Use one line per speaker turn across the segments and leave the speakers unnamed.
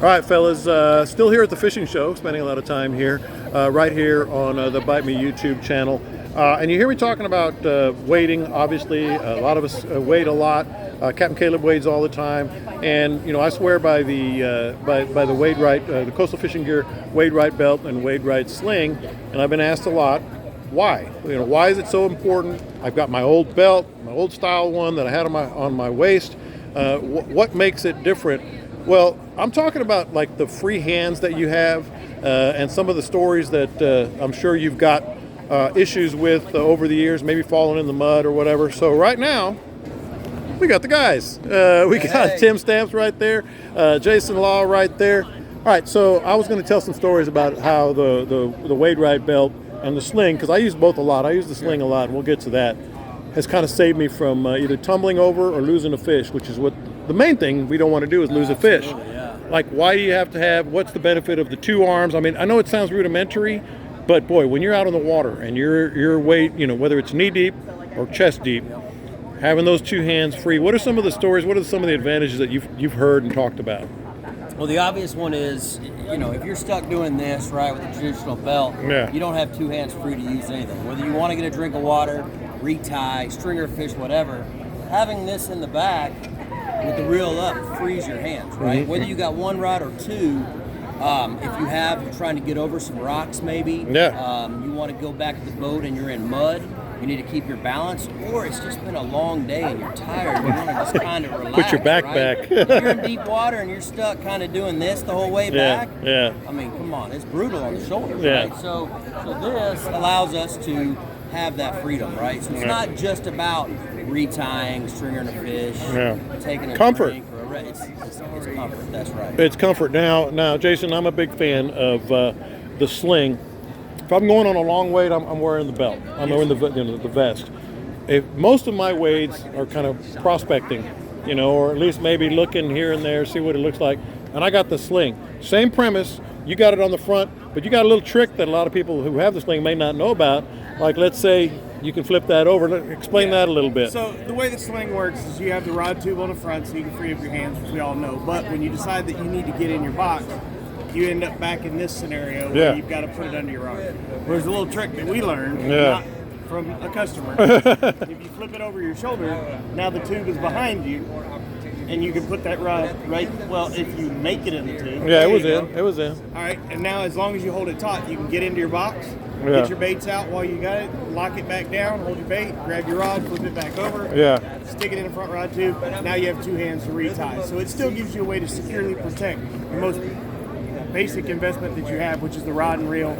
All right, fellas, still here at the fishing show, spending a lot of time here, right here on the Bite Me YouTube channel. And you hear me talking about wading. Obviously, a lot of us wade a lot. Captain Caleb wades all the time, and I swear by the Wade Right, the Coastal Fishing Gear Wade Right belt and Wade Right sling. And I've been asked a lot, why? Why is it so important? I've got my old belt, my old style one that I had on my waist. What makes it different? Well, I'm talking about like the free hands that you have, and some of the stories that I'm sure you've got issues with over the years, maybe falling in the mud or whatever. So right now, we got the guys. We got Tim Stamps right there, Jason Law right there. All right, so I was going to tell some stories about how the Wade Right belt and the sling, because I use both a lot. I use the sling a lot, and we'll get to that, has kind of saved me from either tumbling over or losing a fish, which is what the main thing we don't want to do is lose a fish.
Yeah.
Like, why do you have to have, what's the benefit of the two arms? I mean, I know it sounds rudimentary, but boy, when you're out on the water and you're weight, whether it's knee deep or chest deep, having those two hands free, what are some of the stories, what are some of the advantages that you've heard and talked about?
Well, the obvious one is, if you're stuck doing this, right, with a traditional belt, you don't have two hands free to use anything. Whether you want to get a drink of water, retie, stringer fish, whatever, having this in the back with the reel up frees your hands, right? Mm-hmm. Whether you got one rod or two, if you're trying to get over some rocks maybe, you want to go back to the boat and you're in mud, you need to keep your balance, or it's just been a long day and you're tired and you want to just kind of relax.
Put your back
right?
back.
If you're in deep water and you're stuck kind of doing this the whole way back, I mean, come on, it's brutal on the shoulders, right? So this allows us to have that freedom, right? So it's not just about retying, stringing a fish, taking a
comfort.
drink, or it's comfort. That's right.
It's comfort. Now, Jason, I'm a big fan of the sling. If I'm going on a long wade, I'm wearing the belt. I'm wearing the vest. If most of my wades are kind of prospecting, or at least maybe looking here and there, see what it looks like, and I got the sling. Same premise. You got it on the front, but you got a little trick that a lot of people who have the sling may not know about. Like, let's say you can flip that over. Explain that a little bit.
So the way the sling works is you have the rod tube on the front so you can free up your hands, which we all know. But when you decide that you need to get in your box, you end up back in this scenario where you've got to put it under your arm. There's a little trick that we learned not from a customer. If you flip it over your shoulder, now the tube is behind you, and you can put that rod right, if you make it in the tube.
Yeah, it was in.
All right, and now as long as you hold it taut, you can get into your box, get your baits out while you got it, lock it back down, hold your bait, grab your rod, flip it back over, stick it in the front rod tube. Now you have two hands to retie. So it still gives you a way to securely protect the most basic investment that you have, which is the rod and reel,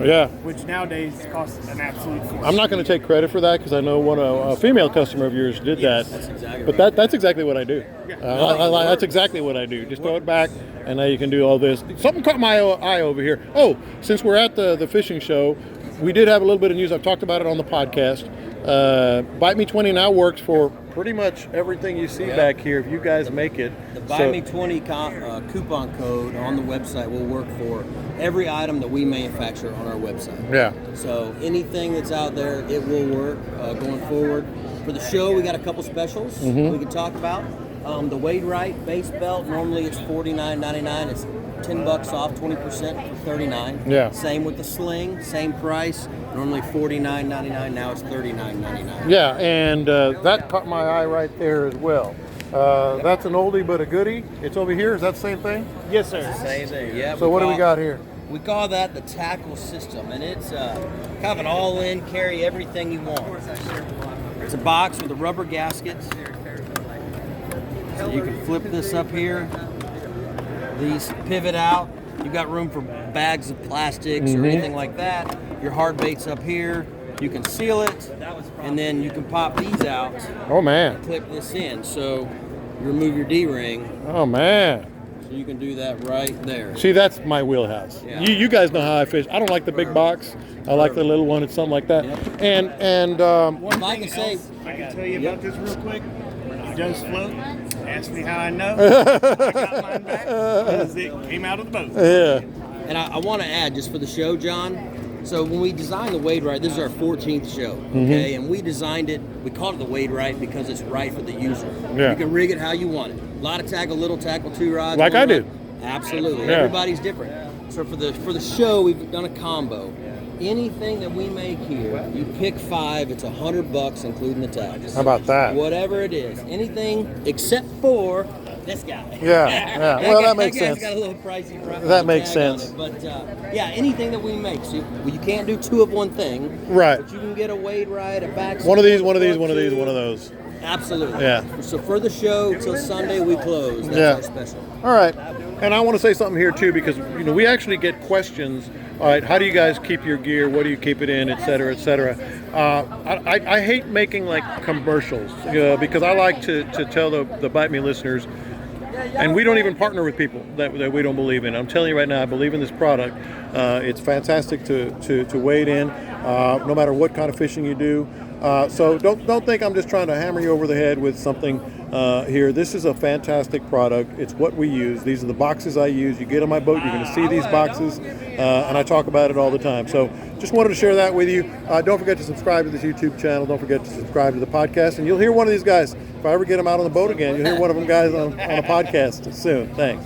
which nowadays costs an absolute fortune.
I'm not going to take credit for that because I know a female customer of yours did that.
That's exactly
but that's exactly what I do. That's exactly what I do. Just throw it back, and now you can do all this. Something caught my eye over here. Oh, since we're at the fishing show, we did have a little bit of news. I've talked about it on the podcast. Bite Me 20 now works for pretty much everything you see back here if you guys make it.
The Buy Me 20 coupon code on the website will work for every item that we manufacture on our website.
Yeah.
So anything that's out there, it will work going forward. For the show, we got a couple specials we can talk about. The Wade Right base belt, normally it's $49.99. It's $10 off, 20% for $39.
Yeah.
Same with the sling, same price. Normally $49.99. Now it's $39.99.
Yeah, and that caught my eye right there as well. That's an oldie but a goodie. It's over here. Is that the same thing?
Yes, sir.
Same thing. Yeah.
So what do we got here?
We call that the tackle system, and it's kind of an all-in, carry everything you want. It's a box with a rubber gasket. So you can flip this up here. These pivot out. You've got room for bags of plastics or anything like that. Your hard bait's up here. You can seal it, and then you can pop these out.
Oh, man.
Clip this in, so you remove your D-ring.
Oh, man.
So you can do that right there.
See, that's my wheelhouse.
Yeah.
You guys know how I fish. I don't like the big box. I like the little one. It's something like that.
Yep.
And
One
I
thing
can say-
else I can tell you about this real quick. It does float. Ask me how I know. I got mine back because it came out of the boat.
yeah.
And I want to add, just for the show, John, so when we designed the Wade Right, this is our 14th show, okay? And we designed it, we called it the Wade Right because it's right for the user.
Yeah.
You can rig it how you want it. A lot of tackle, little tackle, two rods.
Like
one
I do.
rod. Absolutely.
Yeah.
Everybody's different. So for the show, we've done a combo. Anything that we make here, you pick 5, it's $100 including the tax.
How about that?
Whatever it is. Anything except for this guy.
Yeah. Well, that makes
that guy's
sense.
got a little pricey
That makes
tag on
sense.
it. But yeah, anything that we make. So you can't do 2 of one thing.
Right.
But you can get a weight ride, a back.
One of these, one of these, one of these, one of those.
Absolutely.
Yeah.
So for the show till Sunday we close. That's our special.
All right. And I want to say something here too, because we actually get questions. All right, how do you guys keep your gear? What do you keep it in, et cetera, et cetera? I hate making like commercials because I like to tell the Bite Me listeners, and we don't even partner with people that we don't believe in. I'm telling you right now, I believe in this product. It's fantastic to wade in, no matter what kind of fishing you do. So don't think I'm just trying to hammer you over the head with something here. This is a fantastic product. It's what we use. These are the boxes I use. You get on my boat, you're going to see these boxes, and I talk about it all the time. So just wanted to share that with you. Don't forget to subscribe to this YouTube channel. Don't forget to subscribe to the podcast, and you'll hear one of these guys. If I ever get them out on the boat again, you'll hear one of them guys on a podcast soon. Thanks.